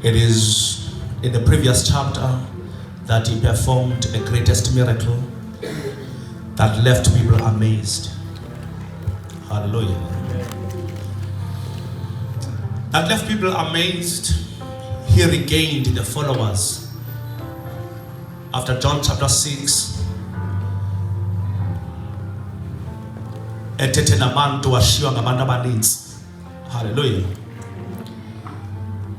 It is in the previous chapter that he performed the greatest miracle that left people amazed. Hallelujah. That left people amazed. He regained the followers. After John chapter 6, ethethe nabantu washiywa ngabantu abaninzi. Hallelujah.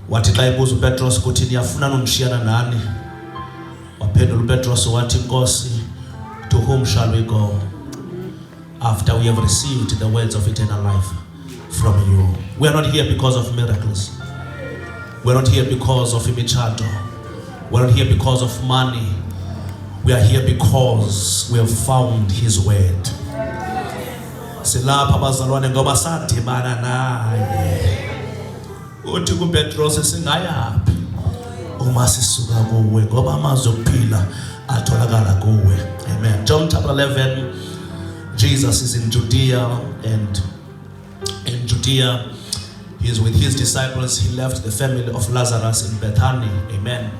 Wathi xa ibuza uPetros ukuthi niyafuna nomshiyana nani? Waphendula uPetros wathi Nkosi, to whom shall we go after we have received the words of eternal life from you? We are not here because of miracles. We are not here because of imichato. We are not here because of money. We are here because we have found his word. Silapha bazalwane ngoba sadibana naye. Uthi kuPetros singayaphi uma sisuka kuwe ngoba amazwi okuphila atholakala kuwe. Amen. John chapter 11, Jesus is in Judea, and in Judea he is with his disciples. He left the family of Lazarus in Bethany. Amen.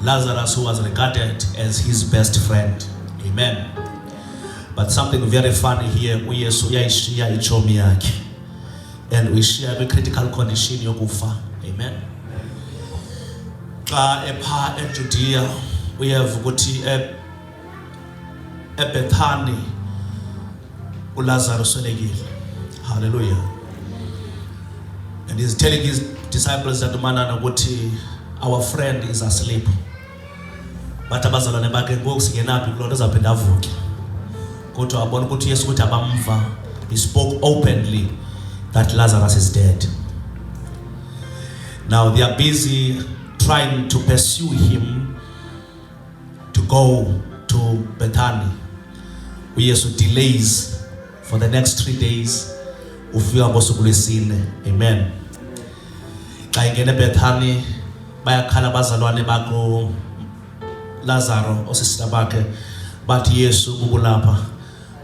Lazarus, who was regarded as his best friend. Amen. But something very funny here, uYesu uyayishiya ichomi yakhe, and uyishiya kwi critical condition yokufa. Amen. Xa epha eJudea uyeva ukuthi eBethany uLazarus uswelekile. Hallelujah. And he's telling his disciples that manana ukuthi our friend is asleep. But abazalwane bakhe ngoku singenaphi kuloo nto uzaphinda avuke. Kodwa abona ukuthi Yesu ukuthi abamva. He spoke openly that Lazarus is dead. Now they are busy trying to pursue him to go to Bethany. uYesu delays for the next 3 days. Ufika ngosuku lwesine. Amen. Xa ingene eBethany bayakhala abazalwane bako Lazaro osisita bakhe bathi Yesu ukulapha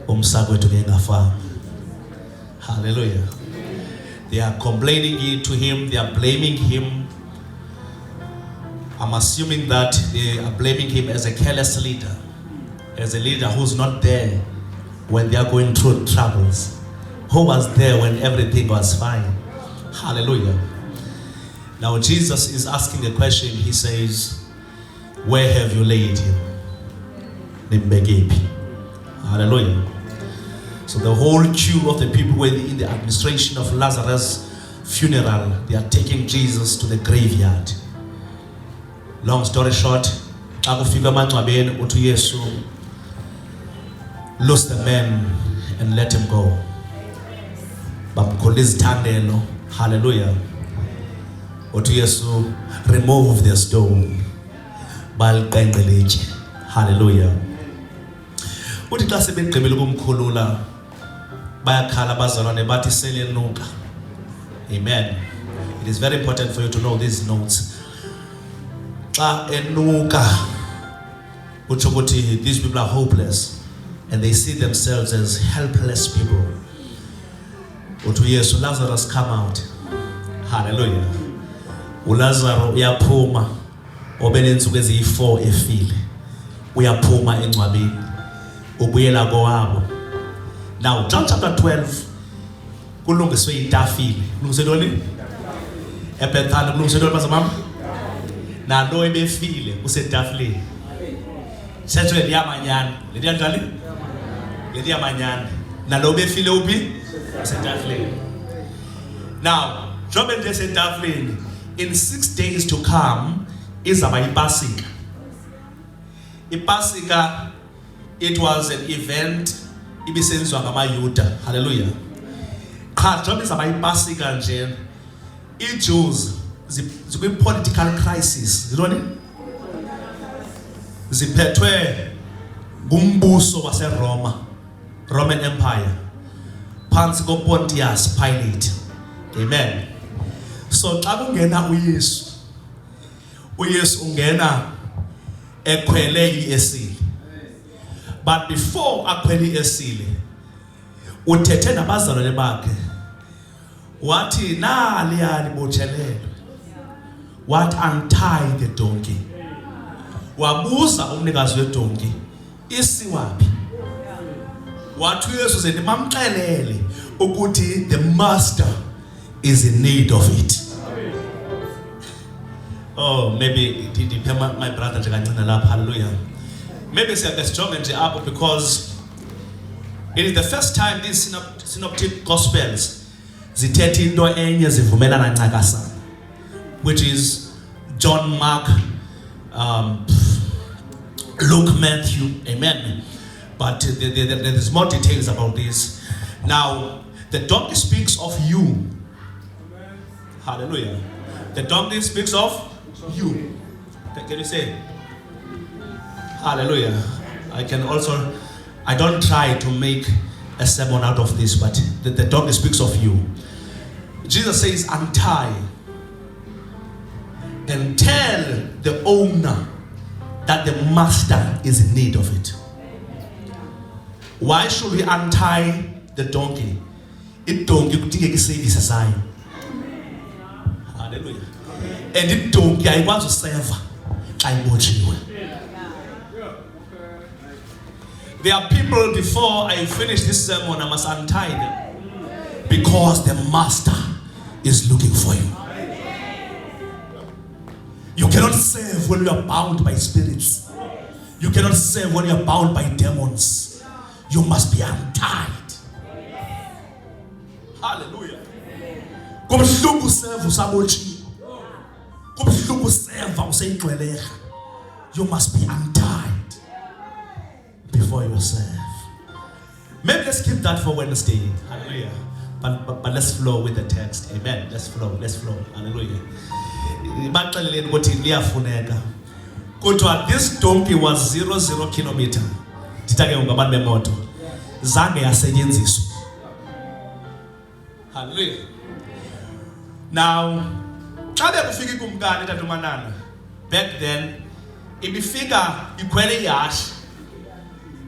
umsakwethu ke ngafanga. Hallelujah. They are complaining it to him, they are blaming him. I'm assuming that they are blaming him as a careless leader, as a leader who's not there when they are going through troubles, who was there when everything was fine. Hallelujah. Now Jesus is asking a question. He says, where have you laid him? Hallelujah. So the whole queue of the people were in the administration of Lazarus' funeral. They are taking Jesus to the graveyard. Long story short, akufika emangcwabeni uthi uYesu loose the man and let him go. Bamkhulula izithandelo. Hallelujah. Uthi uYesu remove the stone. Baliqenqeletje. Hallelujah. Uthi xa sebegqibile ukumkhulula bayakhala abazalwane bathi selenuka. Amen. It is very important for you to know these notes. Xa enuka uthi ukuthi these people are hopeless and they see themselves as helpless people. Uthi uYesu, Lazarus, come out. Hallelujah. uLazaro uyaphuma obenensuku eziyi4 efile. Uyaphuma engcwabeni ubuyela kowabo. Now John chapter 12 kulungiswe itafile. Kulungiswe ntoni? eBethany kulungiswe ntoni bazamama? Nalo ebefile kusetafileni. Sethu liyamanyana. Liyantoni? Liyamanyana. Nalo befile uphi? Kusetafileni. Now, njobe nje setafileni, in 6 days to come izaba iPasika. iPasika, it was an event ibisenziwa ngamaYuda. Hallelujah. Qha njobe izaba iPasika nje, iJews zikwi-political crisis. Zintoni? Ziphethwe ngumbuso waseRoma, Roman Empire, phansi koPontius Pilate. Amen. So xa kungena uYesu ungena ekhwele iesile. But before akhwele iesile, uthethe nabazalwane bakhe wathi naliya libotshelelwe. What untie the donkey? Wabuza umnikazi wedonki isiwaphi. Wathi uYesu uze nimamxelele ukuthi the master is in need of it. Oh, maybe my brother nje kancane lapha, hallelujah. Maybe siyajonga nje apho because it is the first time these synoptic gospels zithetha into enye zivumelana ncakasana, which is John, Mark, Luke, Matthew, amen. But there's more details about this. Now, the donkey speaks of you. Hallelujah. The donkey speaks of you. Can you say? Hallelujah. I don't try to make a sermon out of this, but the donkey speaks of you. Jesus says, untie and tell the owner that the master is in need of it. Why should we untie the donkey? It donkey kudingeka isevisi sayo. Hallelujah. And it donkey ayikwazi useva xa ibotshiwe. There are people, before I finish this sermon, I must untie them because the master is looking for you. You cannot serve when you are bound by spirits. You cannot serve when you are bound by demons. You must be untied. Hallelujah. Kumhluku serve usabotshiwe. Kumhluku serve useyigcweleha. You must be untied before you serve. Maybe let's keep that for Wednesday. Hallelujah. But let's flow with the text. Amen. Let's flow. Hallelujah. This donkey was 0 kilometer. Hallelujah. Now, back then, ibifika ikwele yash,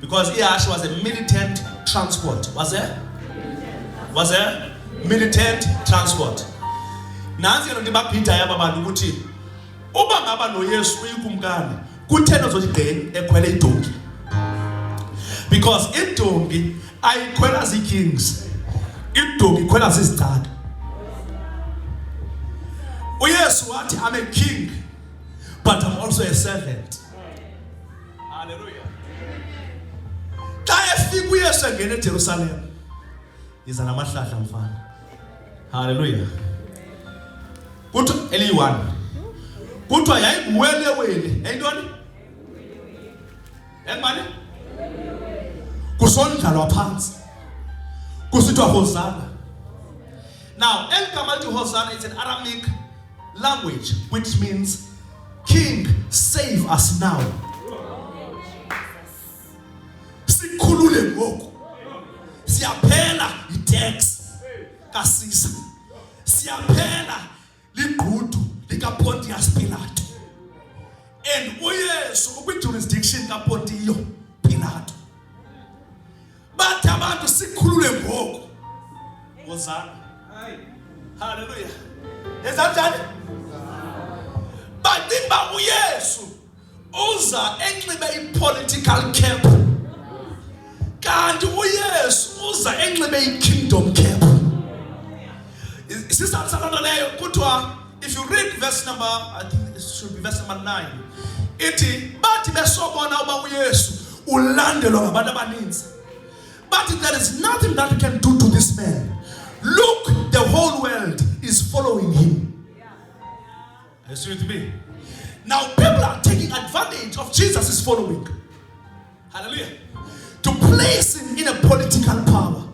because yash was a militant transport. Was there militant transport? Nansi yena ndibaphinda yaba bantu ukuthi uba ngaba noYesu uyikumkani kuthena uzojigcina ekhwele idonki, because idonki ayikhwela zikings, idonki ikhwela zizicatha. uYesu wathi, I'm a king, but I'm also a servant. Hallelujah. Xa efika uYesu engena eJerusalem, iza namahlahla mfana. Hallelujah. Kuthiwa Eli1. Kuthiwa yayinguwelewele. Yayintoni? Engibani? Kusondlalwa phansi. Kusithiwa Hosanna. Now, eligama lithi Hosanna is an Aramaic language which means King, save us now. Sikhulule ngoku. Siyaphela itax kaSisa. Siyaphela ligqudu likaPontius Pilate. And uYesu ukwi-jurisdiction kaPontius Pilate. Bathi abantu sikhulule ngoku. Hosanna. Hallelujah. Is that done? But then uYesu uza enxibe i-political cap. Kanti uYesu uza enxibe i-kingdom cap. If you read verse number, I think it should be verse number 9. Ithi bathi besobona uba uYesu ulandelwa ngabantu abaninzi. But there is nothing that we can do to this man. Look, the whole world is following him. Are you with me? Now people are taking advantage of Jesus' following. Hallelujah. To place him in a political power.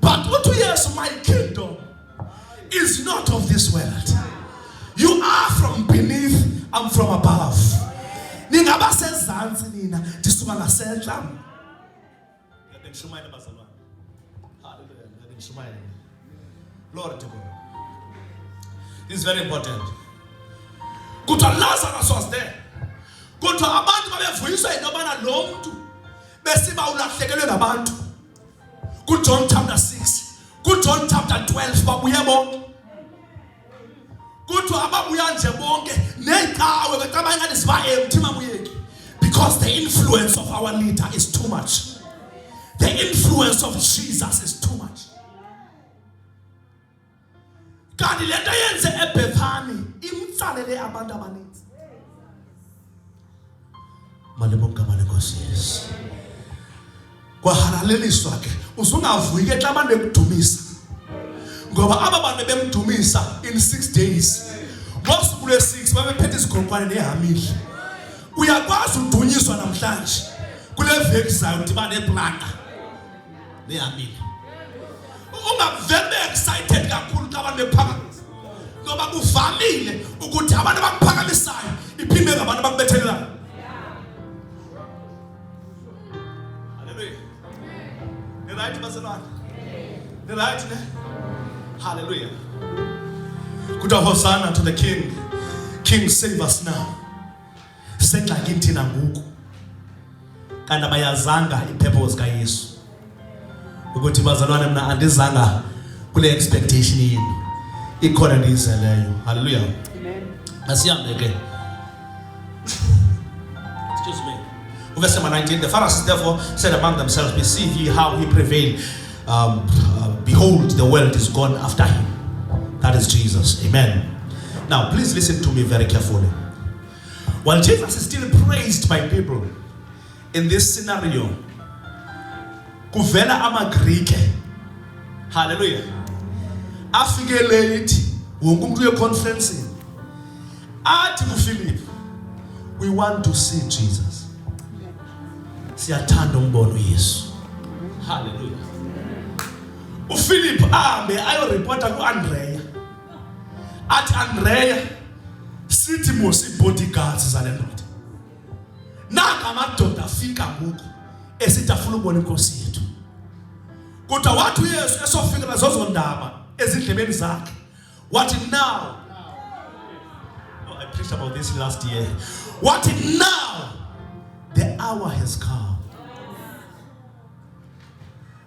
But what we hear, my kingdom is not of this world. You are from beneath, I'm from above. Ningaba sezantsi nina ndisuka ngasentla. Hallelujah. Lord to God. This is very important. Kuthiwa Lazarus was there. Kuthiwa abantu babevuyiswa yintobana lo mntu besiba ulahlekelwe ngabantu. Ku-John chapter 6, ku-John chapter 12 babuye bonke. Because the influence of our leader is too much. The influence of Jesus is too much. Kanti lento yenze eBethani imtsalele abantu abaninzi. Malebonga malenkosi Yesu. Kwahalaleliswa ke usungavuyi ke xa abantu bekudumisa. Ngoba aba bantu bemdumisa in 6 days. Ngosuku lwe6 babephethe isigqokwane nehamile. Uyakwazi udunyiswa namhlanje kule veki zayo udibane eplanga nehamile. Ungavele excited kakhulu xa abantu bephakamisa. Ngoba kuvamile ukuthi abantu abakuphakamisayo iphinde ngabantu abakubethelelayo. Hallelujah. The right bazalwane. The right ne? Hallelujah. Good Hosanna to the King. King, save us now. Sengxakini thina ngoku. Kanti abayazanga ipurpose kaYesu. Ukuthi bazalwane mina andizanga kule expectation yini. Ikhona ndiyizeleyo. Hallelujah. Amen. Asihambe ke. Excuse me. Verse 19, the Pharisees therefore said among themselves, perceive ye how he prevailed. Behold, the world is gone after him. That is Jesus. Amen. Now, please listen to me very carefully. While Jesus is still praised by people in this scenario, kuvela amaGrike, hallelujah, afike late, wonke umuntu uye conference, athi kuPhilip, we want to see Jesus. Siyathanda umbono Yesu. Hallelujah. uPhilip ahambe ayoreporta kuAndrea. Athi Andrea, sithi mos ibodyguards zale ndoda. Nanga amadoda afika ngoku esithi afuna ukubona inkosi yethu. Kodwa wathi uYesu esofika nazo ndaba ezindlebeni zakhe. Wathi now. Oh, I preached about this last year. Wathi now the hour has come.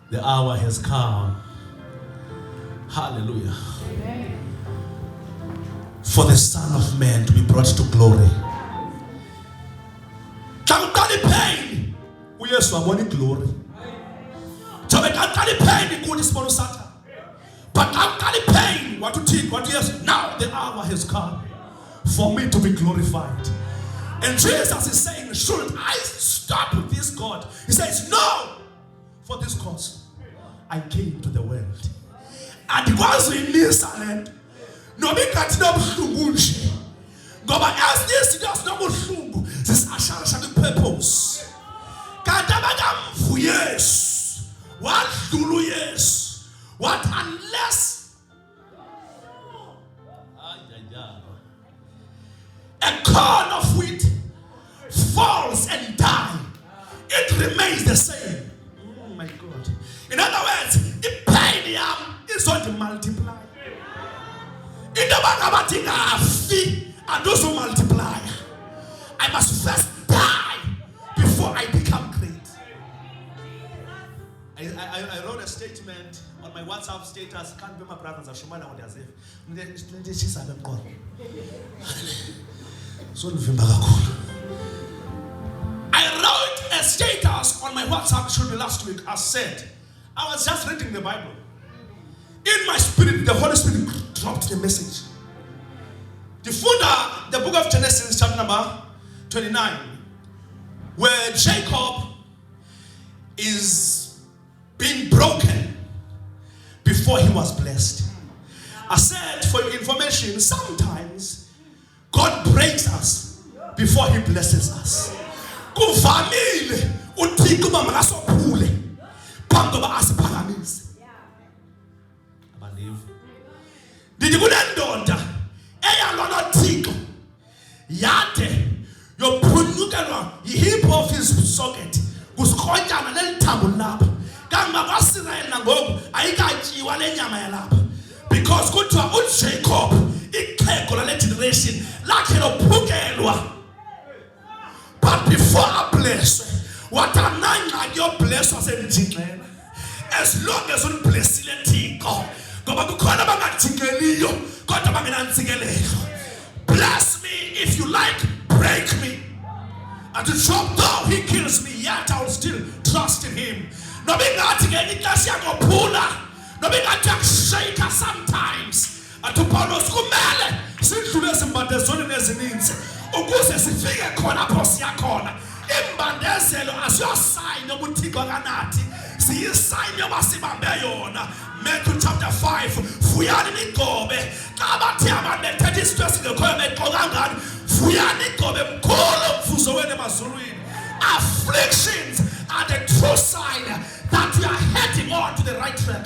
The hour has come. Hallelujah. Amen. For the Son of Man to be brought to glory. Kakutali pain. Uyesu abone glory. Jobe kakutali pain ikuni sibono Satan. But kakutali pain what to think what yes now the hour has come for me to be glorified. And Jesus is saying, should I stop with this God? He says, no. For this cause I came to the world. And it was in this land. No be cut no buhlungu. Ngoba as this does no buhlungu. This ashara the purpose. Kanti abakamvu yes. What dulu yes. What unless a corn of wheat falls and dies, it remains the same. Oh my God. In other words, the pain is going to multiply. In the Bhagavad and also multiply. I must first die before I become great. I wrote a statement on my WhatsApp status. Can't be my brothers. I wrote a status on my WhatsApp should be last week. I said, I was just reading the Bible. In my spirit, the Holy Spirit dropped the message. The book of Genesis, chapter number 29, where Jacob is being broken before he was blessed. I said, for your information, sometimes God breaks us before he blesses us. Kuvamile uThixo bamakasophule phambi koba asiphakamise. Abalive. Ndithi kule ndoda eyalona Thixo yade yophunyukelwa yihip of his socket kusikhotyana lelithambo lapha. Kanga kwaSirael nangoku ayikatyiwa lenyama yalapha. Because kuthiwa uJacob ixhego lale generation lakhe lophukelwa. But before I bless, what I'm not like your bless was in as long as you bless the Thixo, Bless me if you like, break me. And to Job, though he kills me, yet I will still trust in him. No being shaker sometimes. And to Paulos kumele sidlule esimbandezweni ezininzi ukuze sifike khona apho siya khona. Imbandezelo asiyosayini ubuthixo kanathi, siyisayini yoba sibambe yona. Matthew chapter 5, vuyani nigobe xa bathi abantu bethetha izinto ezingekhoyo begqoka ngani, vuyani nigobe mkhulu umvuzo wenu emazulwini. Afflictions are the true sign that we are heading on to the right track.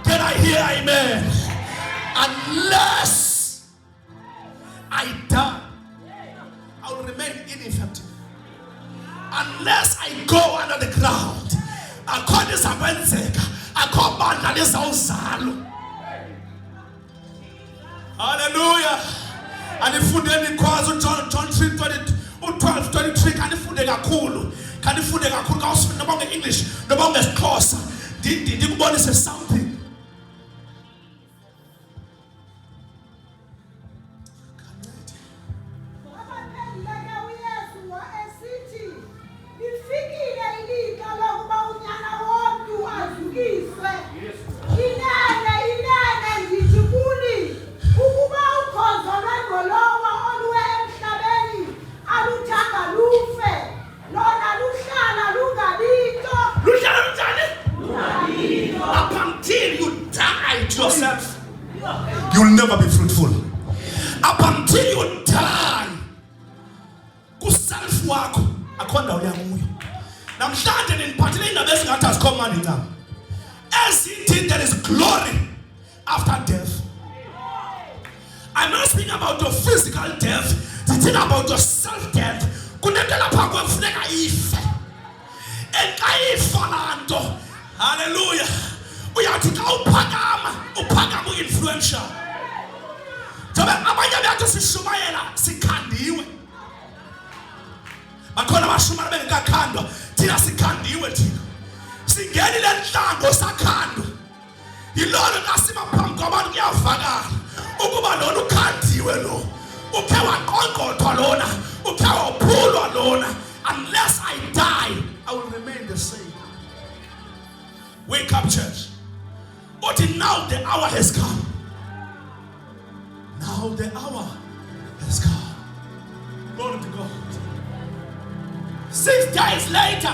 Can I hear amen? Unless I die, I will remain ineffective. Unless I go under the ground, according to Wenzeka, akobandla lizawuzalo. Hallelujah. Andifundeni kwazo John 3:12-23 kandifunde kakhulu. Kandifunde kakhulu ka usifunda noma nge-English noma ngesixhosa. Ndikubonise something. Yourself, you will never be fruitful. Up until you die, kuself wako akonda uyamuyo. Namhlanje niphathele indaba ezingathi azikhomani ncam. Ezithi there is glory after death. I'm not speaking about your physical death. It's about your self-death. Kunento lapha kwefuneka ife. Enkayifa lanto. Hallelujah. Uyathi xa uphakama u-influential. Jobe abanye bethu sishumayela sikhandiwe. Bakhona abashumana bengekakhandwa, thina sikhandiwe thina. Singenile nhlango sakhandwa. Yilona xa sima phambi kwabantu kuyavakala ukuba lona ukhandiwe lo. Ukhe waqongqothwa lona, ukhe waphulwa lona. Unless I die, I will remain the same. Wake up, church. But now the hour has come. Now the hour has come. Glory to God. 6 days later,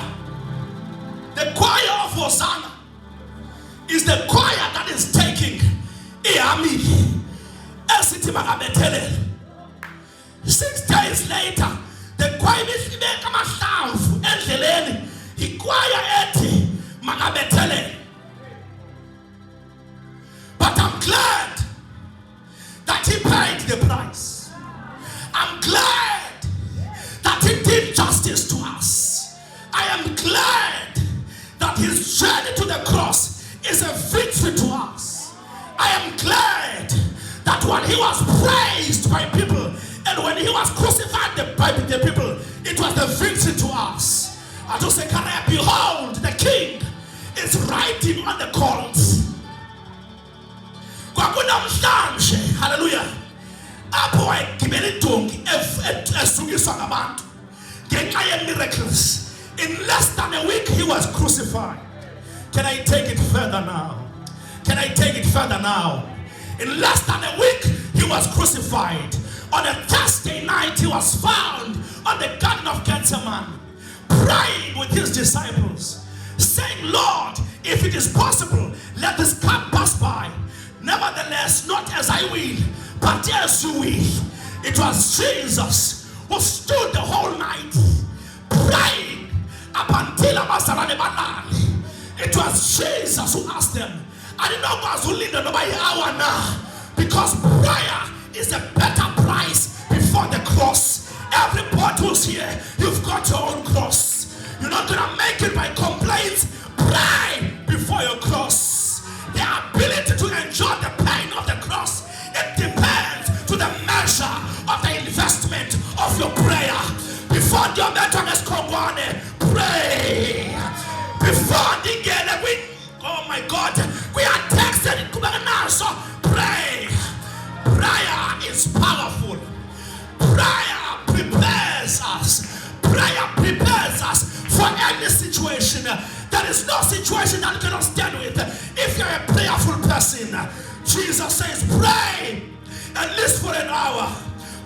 the choir of Hosanna is the choir that is taking Iami. 6 days later, the choir is making a sound. The choir eti magabetele. But I'm glad that he paid the price. I'm glad that he did justice to us. I am glad that his journey to the cross is a victory to us. I am glad that when he was praised by people and when he was crucified by the people, it was the victory to us. I just say, behold, the king is riding on the colt. Hallelujah. Miracles. In less than a week, he was crucified. Can I take it further now? Can I take it further now? In less than a week, he was crucified. On a Thursday night, he was found on the Garden of Gethsemane, praying with his disciples, saying, Lord, if it is possible, let this cup pass by. Nevertheless, not as I will, but as you will. It was Jesus who stood the whole night praying up until it was Jesus who asked them. I didn't know because prayer is a better price before the cross. Everybody who's here, you've got your own cross. You're not going to make it by complaints. Pray before your cross. The ability to enjoy the pain of the cross, it depends to the measure of the investment of your prayer. Before your metrones kongwane, pray. Before the game, oh my God, we are texted There is no situation that you cannot stand with. If you're a prayerful person, Jesus says, pray at least for an hour.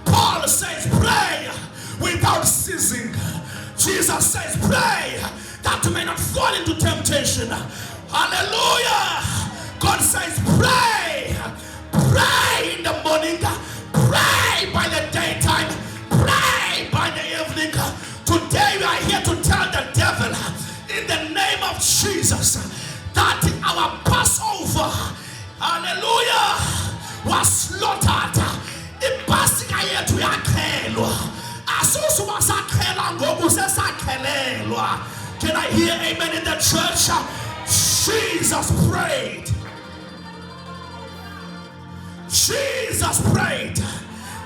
Paul says, pray without ceasing. Jesus says, pray that you may not fall into temptation. Hallelujah. God says, pray. Pray in the morning. Pray by the daytime. Pray by the evening. Today we are here to tell the devil, in the name of Jesus, that our Passover, hallelujah, was slaughtered. Ipasika yethu yakhelwa. Asusu basakhela ngoku sesakhelelwa. Can I hear amen in the church? Jesus prayed. Jesus prayed.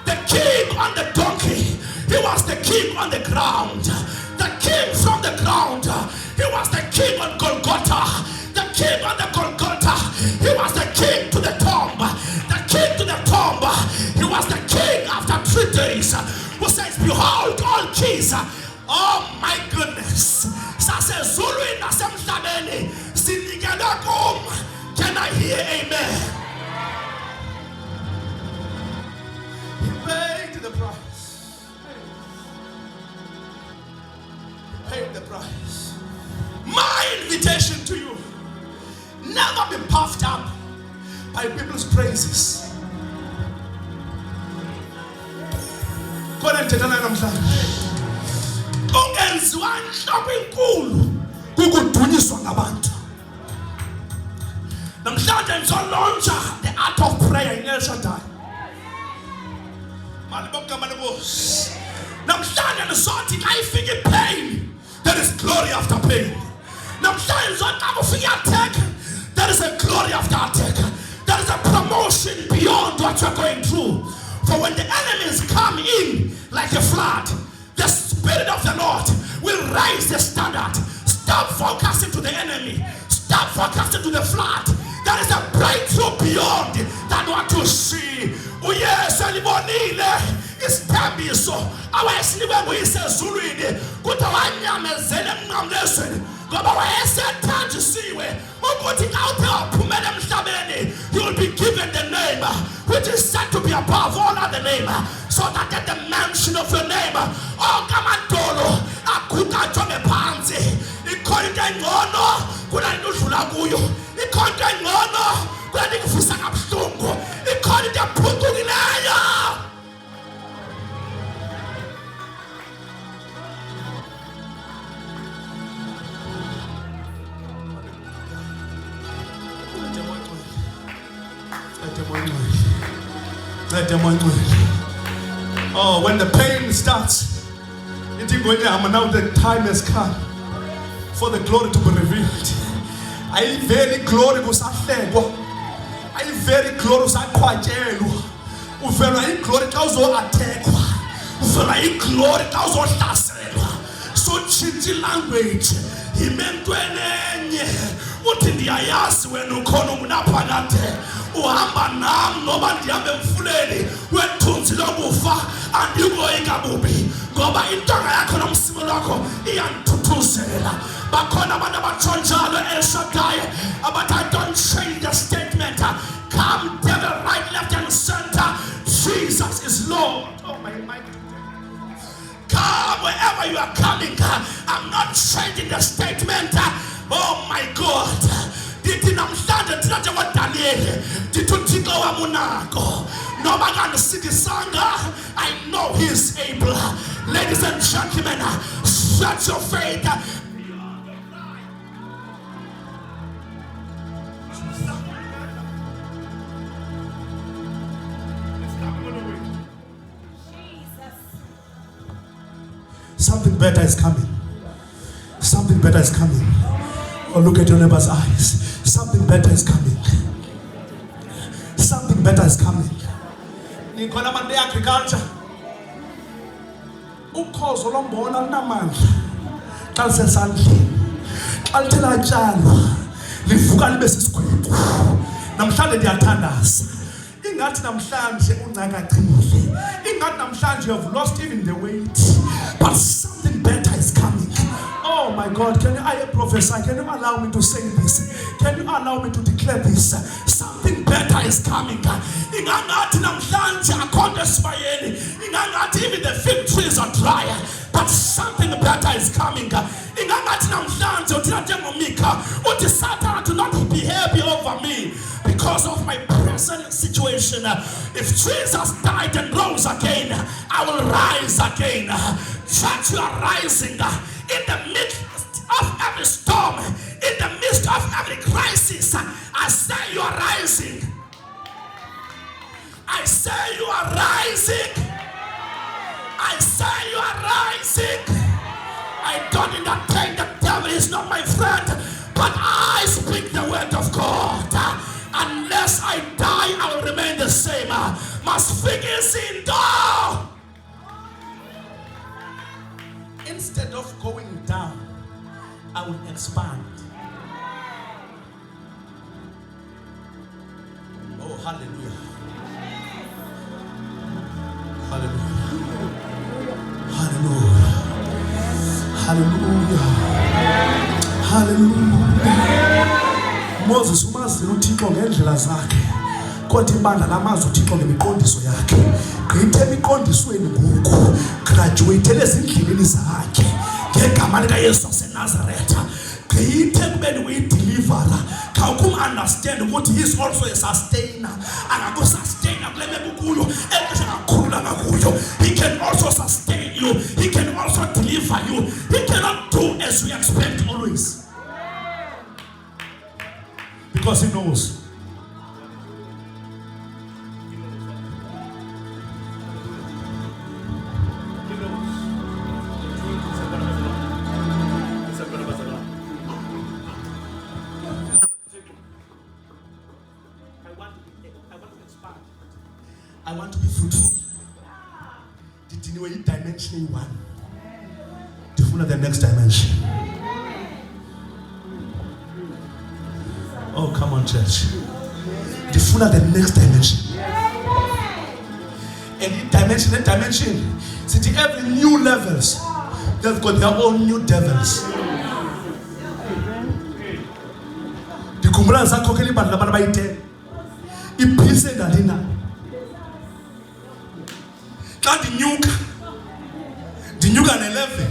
The king on the donkey, he was the king on the ground. The king from the ground, he was the king on Golgotha. The king on the Golgotha, he was the king to the tomb. The king to the tomb, he was the king after 3 days. Who says, behold all keys. Oh my goodness. Can I hear amen? He paid the price. He paid the price. My invitation to you, never be puffed up by people's praises. Ungenziwa inhloko enkulu kukudunyiswa ngabantu. Namhlanje ngizolontsha the art of prayer in El Shaddai. Namhlanje nizothi xa ifika ipain, there is glory after pain. Namhlanje nizothi xa kufika attack, there is a glory after attack. There is a promotion beyond what you are going through. For when the enemies come in like a flood, the Spirit of the Lord will raise the standard. Stop focusing to the enemy. Stop focusing to the flood. There is a breakthrough beyond that what you see. Oh yes, alibonile isithambiso awayesiliwe nguyisezulwini kuthi wanyamezela emnqamlezweni ngoba wayesethanjisiwe ukuthi xa uthe waphumela emhlabeni you will be given the name which is said to be above all other name, so that at the mention of your name amadolo aguqa ajonge phansi. Ikhona into engcono kunanto udlula kuyo. Ikhona into engcono kunanto ikuvusa kabuhlungu. Ikhona into ephucukileyo. Oh, when the pain starts, now the time has come for the glory to be revealed. I very glory was I very glory was uvela iglory xa uzoathekwa, uvela iglory xa uzohlaselwa. So change language imentweni enye uthi ndiyayazi wena ukhona unaphakade uhamba nami noba ndihambe emfuleni wethunzi lokufa andikoyika bubi ngoba intonga yakho nomsimo lwakho iyanthuthuzela. Bakhona abantu abatshonjalo El Shaddai but I don't change the statement. Come devil, right, left and center, Jesus is Lord. Oh my come wherever you are coming. I'm not changing the statement. Oh my God. Dithi namhlanje thina njengoDaniel dithi uThixo wamunako noma kandisikisanga I know he is able. Ladies and gentlemen, set your faith. Something better is coming. Something better is coming. Or look at your neighbor's eyes. Something better is coming. Something better is coming. Nikhona abantu agriculture. Ukhozo lombona lunamandla. Xa lisesandleni. Xa lithe latshalwa livuka libe sisigwebo. Namhlanje ndiyathandaza. Ingathi namhlanje uncakachile. Ingathi namhlanje you have lost even the weight. But something better is coming. Oh Oh my God, can I prophesy? Can you allow me to say this? Can you allow me to declare this? Something better is coming. Ingangati namhlanje akhona esibayeni. Ingangati even the fig trees are dry, but something better is coming. Ingangati namhlanje uthina njengomika uthi Satan do not be happy over me because of my present situation. If Jesus died and rose again, I will rise again. Church, you are rising in the midst of every storm, in the midst of every crisis. I say you are rising. I say you are rising. I say you are rising. I don't entertain the devil, is not my friend, but I speak the word of God. Unless I die, I will remain the same. Must figure in down. Instead of going down, I will expand. Oh, hallelujah. Hallelujah. Hallelujah. Hallelujah. Hallelujah. Moses umazile uThixo ngendlela zakhe, kodwa ibandla lamazwi uThixo ngemiqondiso yakhe. Gqithe emiqondisweni ngoku, graduate ezindleleni zakhe ngegama likaYesu waseNazaretha. Gqithe kubeni uyi-deliverer. Khawukum understand ukuthi he is also a sustainer. Angakusustaina kule meko kuyo ekuse kakhulu ngakuyo. He can also sustain you. He can also deliver you. He cannot do as we expect always. Because he knows. I want to be fruitful. Did you know dimension one? To follow the next dimension. Oh, come on, church. To follow the next dimension. And in dimension, see every new levels, they've got their own new devils. The kumula zako keli bana bana baite. Ipise dalina. The nyuka na level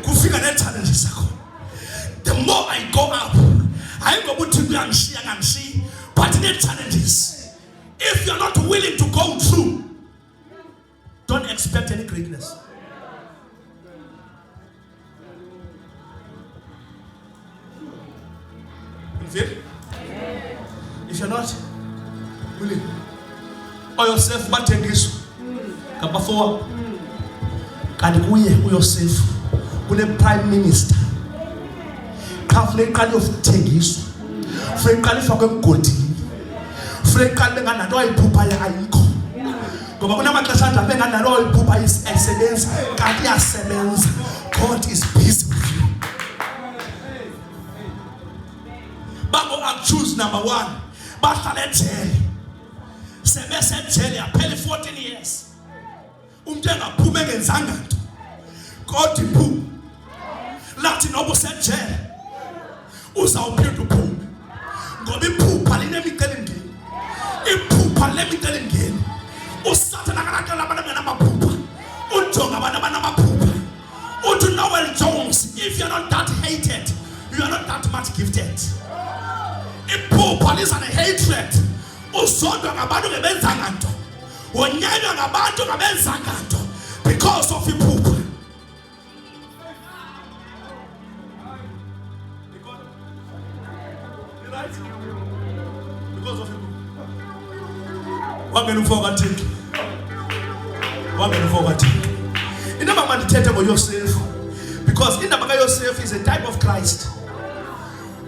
kufika na challenges zako. The more I go up, I go to see, but the challenges. If you're not willing to go through, don't expect any greatness. If you're not willing, or yourself, but take this. Kabafo kani kuye uyosefu kule prime minister kafule kali ofuthengiswa fule kali fakwe mgodini fule kali benganalo ayiphupha ayikho ngoba kunamaxesha nje benganalo ayiphupha ayisebenza kanti iyasebenza. God is busy with you. Babo accuse number 1 bahlala ejele sebese ejele yaphela 14 years. Umuntu engaphume ngenzanga nto kodwa iphume lathi noba usejele uzawuphinda uphume ngoba iphupha linemicelimngeni. Iphupha lemiceli usathana akakala abantu abanamaphupha ujonga abantu abanamaphupha uthi Noel Jones, if you're not that hated, you are not that much gifted. Iphupha lizana hatred uzondwa ngabantu ngebenzanga nto wonyanywa ngabantu ngabenzanga nto because of iphupha. Because of iphupha. Wangena ufokathini. Indaba mandithethe ngoYosefu because indaba kaYosefu is a type of Christ.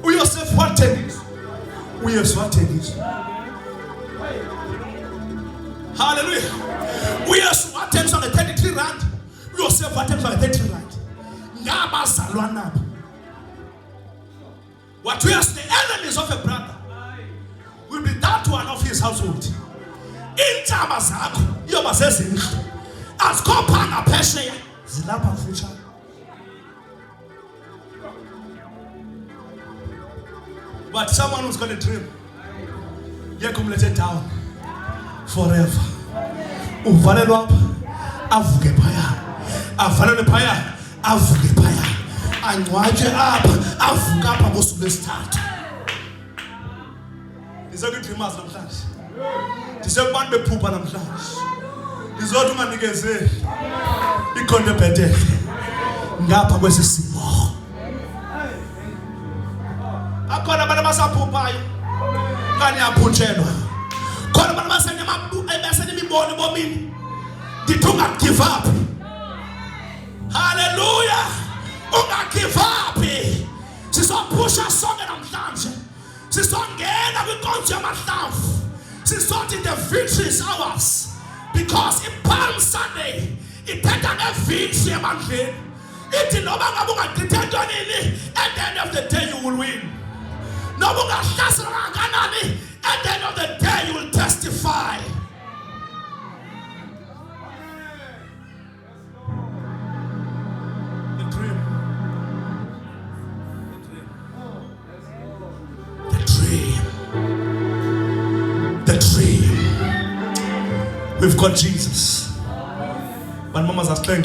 uYosefu wathengisa. uYesu wathengisa. Hallelujah. uYesu wathengiswa nge-33 rand. uYosefu wathengiswa nge-30 rand. Ngabazalwa nabo. What we are the enemies of a brother will be that one of his household. Iintshaba zakho iyoba zezindlu. Azikhophanga phesheya zilapha kufutshane. But someone who's got a dream, you come let it down forever. Uvalelwa avuke phaya. Avalelwe phaya avuke phaya. Angcwatshe apha avuka apha ngosuku lesithathu. Ndizokuthi dreamers namhlanje. Ndisokubantu bephupha namhlanje. Ndizothi unganikezeli ikhonto ebhetele ngapha kwesi simo. Akhona abantu abasaphuphayo kanye aphutshelwa. Khona abantu abasenemibono bomini. Ndithi ungagive up. Hallelujah. Ungagive up. Sizophusha sonke namhlanje. Sizongena kwinkonzo yamahlamvu. Sizothi the victory is ours. Because in Palm Sunday, ithetha ngevictory emandleni. Ithi noba ngabe ungachitha ntoni, at the end of the day you will win. Noba ungahlaselwa kangakanani, at the end of the day you will testify. The dream. The dream. We've got Jesus. But mama's asking,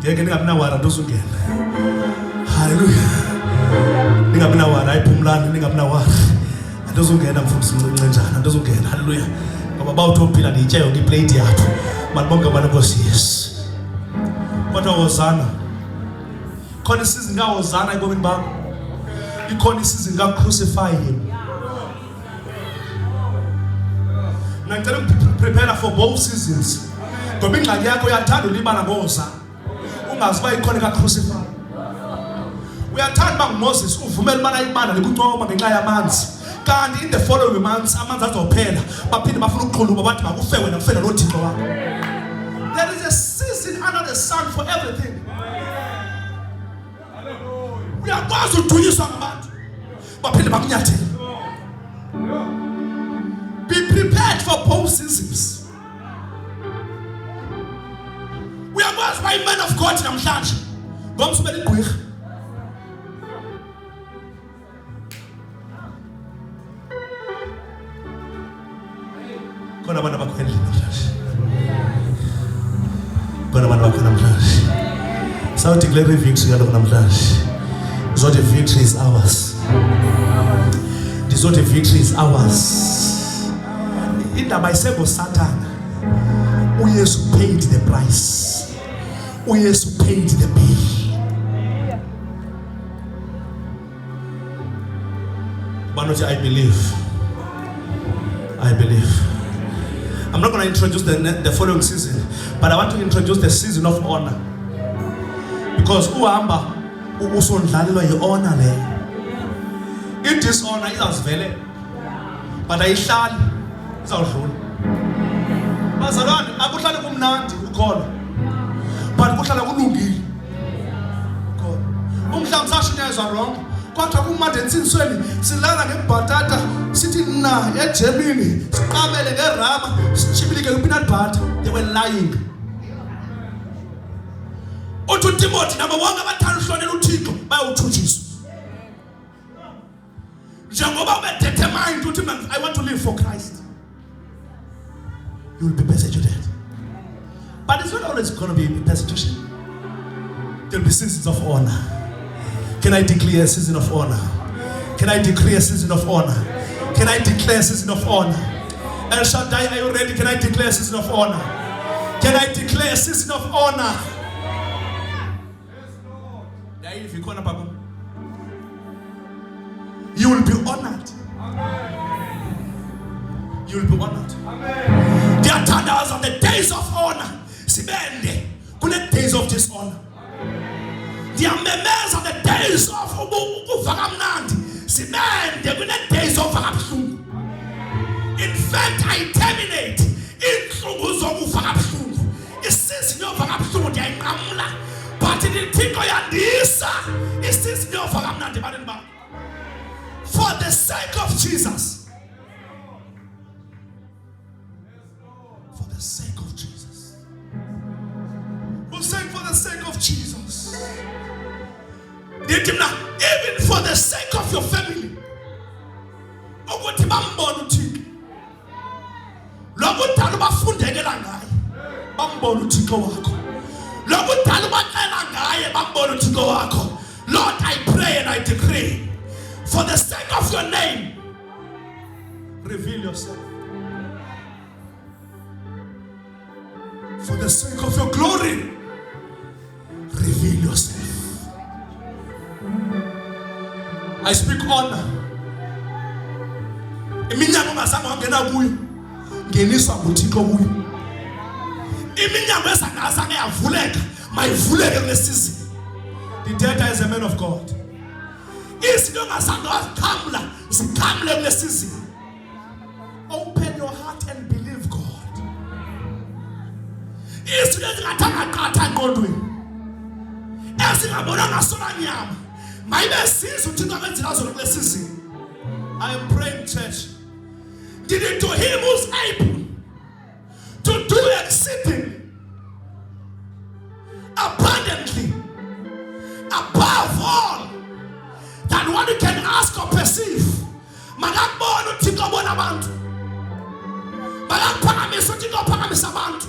they're getting up now. Hallelujah. Ning up now. I pumlan. Ning up now. I doesn't get them from some ninja. I doesn't get. Hallelujah. I'm about to open the chair. He played the app. But monga man goes yes. What a Hosanna. Connie season now Hosanna going back. You Connie season God crucify him. Now tell him prepare for both seasons. Going like yako ya tano libana ngoza. Ungaziba ikhona ka crucify. Uyathanda Moses uvumela bana imana likuthoma ngenxa yamanzi. Kanti in the following months amanzi azophela. Baphinde bafuna ukuqhuluba bathi bakufe wena kufela lo Thixo wakho. There is a season under the sun for everything. Uyakwazi udunyiswa ngabantu. Baphinde bakunyathele. Be prepared for both seasons. We are going by men of God namhlanje. Ngomsubela igqwirha. Khona abantu abakhwelile namhlanje. Khona abantu abakhona namhlanje. So declare victory yalokho namhlanje. Zote victory is ours. Zote victory is ours. Indaba isebo Satan. uYesu paid the price. uYesu paid the bill. But I believe. I believe. I'm not going to introduce the following season, but I want to introduce the season of honor. Because uhamba usondlalelwa yi-honor le. I-dishonor izazivele, but ayihlali izawudlula. Bazalwane akuhlali kumnandi ukholwa, but kuhlala kulungile. Umhlawumbe sashinyazwa wrong, kodwa kumande ensinisweni silala ngebhatata sithi na ejemini siqabele ngerama sichibilike ku-peanut butter. They were lying. Uthi Timothy nabo bonke abathanda uhlonela uThixo bayawuthuthiswa. Njengoba ubedetermined uthi I want to live for Christ, you will be persecuted. But it's not always going to be persecution. There will be seasons of honor. Can I declare a season of honor? Can I declare a season of honor? Can I declare a season of honor? El Shaddai, are you ready? Can I declare a season of honor? Can I declare a season of honor? You will be honored. You will be honored. There are thunders on the days of honor. Sibende, kune days of dishonor. There are memes on the days of uvakamnandi. Sibende, kune days of abhlungu. In fact, I terminate inhlungu zokuvakabhlungu. Isizini yovakabhlungu ndiyayinqamla. But iThixo yandisa isizini yovakamnandi bantu bami. For the sake of Jesus. For the sake of Jesus. We'll say for the sake of Jesus. Even for the sake of your family. lokudala ubafundekela ngaye bambona uThixo wakho, lokudala ubacela ngaye bambona uThixo wakho. Lord, I pray and I decree, for the sake of your name, reveal yourself. For the sake of your glory, reveal yourself. I speak honor. Iminyango ongazange wangena kuyo, ngeniswa nguThixo kuyo. Iminyango esangazange yavuleka, mayivuleke kule season. The data is a man of God. Izinto ongazange wazikhamla, zikhamle kule season. Open your heart and believe God. Izinto ezingathanga qatha engqondweni, ezingabonanga sona nyama, mayibe sizwe uThixo akwenzela zona kule season. I am praying, church. Did it to him who's able to do exceeding abundantly above all than what you can ask or perceive. Magakubona uThixo ubona abantu, magakuphakamisa uThixo uphakamisa abantu,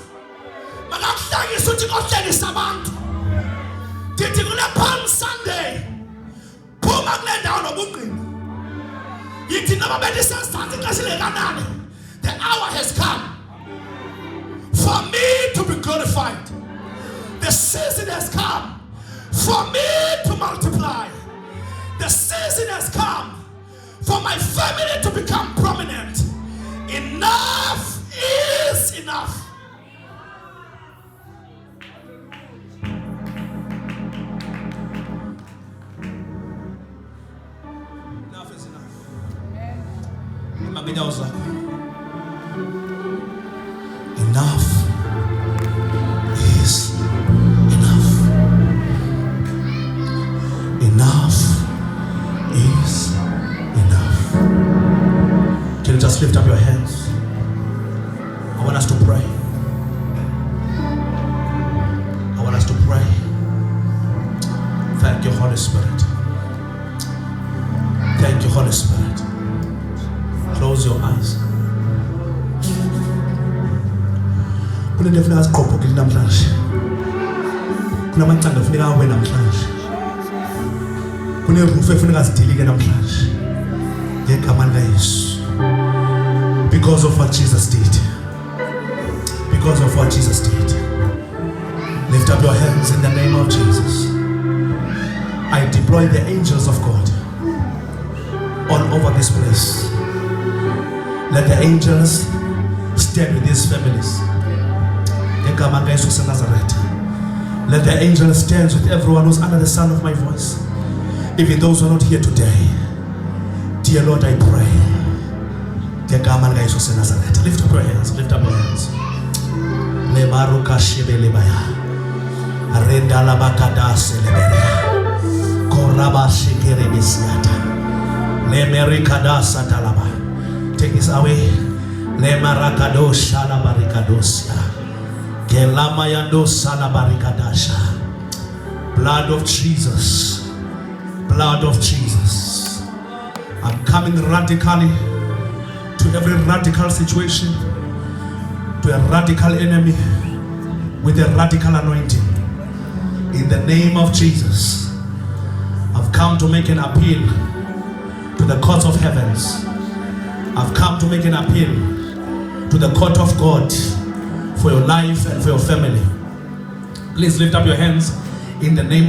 magakuhlekisa uThixo uhlekisa abantu. Ndithi kule Palm Sunday phuma kule ndawo nobungqina. The hour has come for me to be glorified. The season has come for me to multiply. The season has come for my family to become prominent. Enough is enough. Enough is enough. Enough is enough. Can you just lift up your hands? I want us to pray. I want us to pray. Thank you, Holy Spirit. Thank you, Holy Spirit. Close your eyes. Kunento efuna siqophokile namhlanje. Kunamacandelo efuna awe namhlanje. Kuneroof efuna sidilike namhlanje. Ngegama likaYesu. Because of what Jesus did. Because of what Jesus did. Lift up your hands in the name of Jesus. I deploy the angels of God all over this place. Let the angels stand with these families. Let the angels stand with everyone who's under the sound of my voice. Even those who are not here today. Dear Lord, I pray. Lift up your hands. Lift up your hands. Take this away. Le marakado shala barikadosia. Gelama yando sala barikadasha. Blood of Jesus. Blood of Jesus. I'm coming radically to every radical situation, to a radical enemy with a radical anointing. In the name of Jesus, I've come to make an appeal to the courts of heavens. I've come to make an appeal to the court of God for your life and for your family. Please lift up your hands in the name of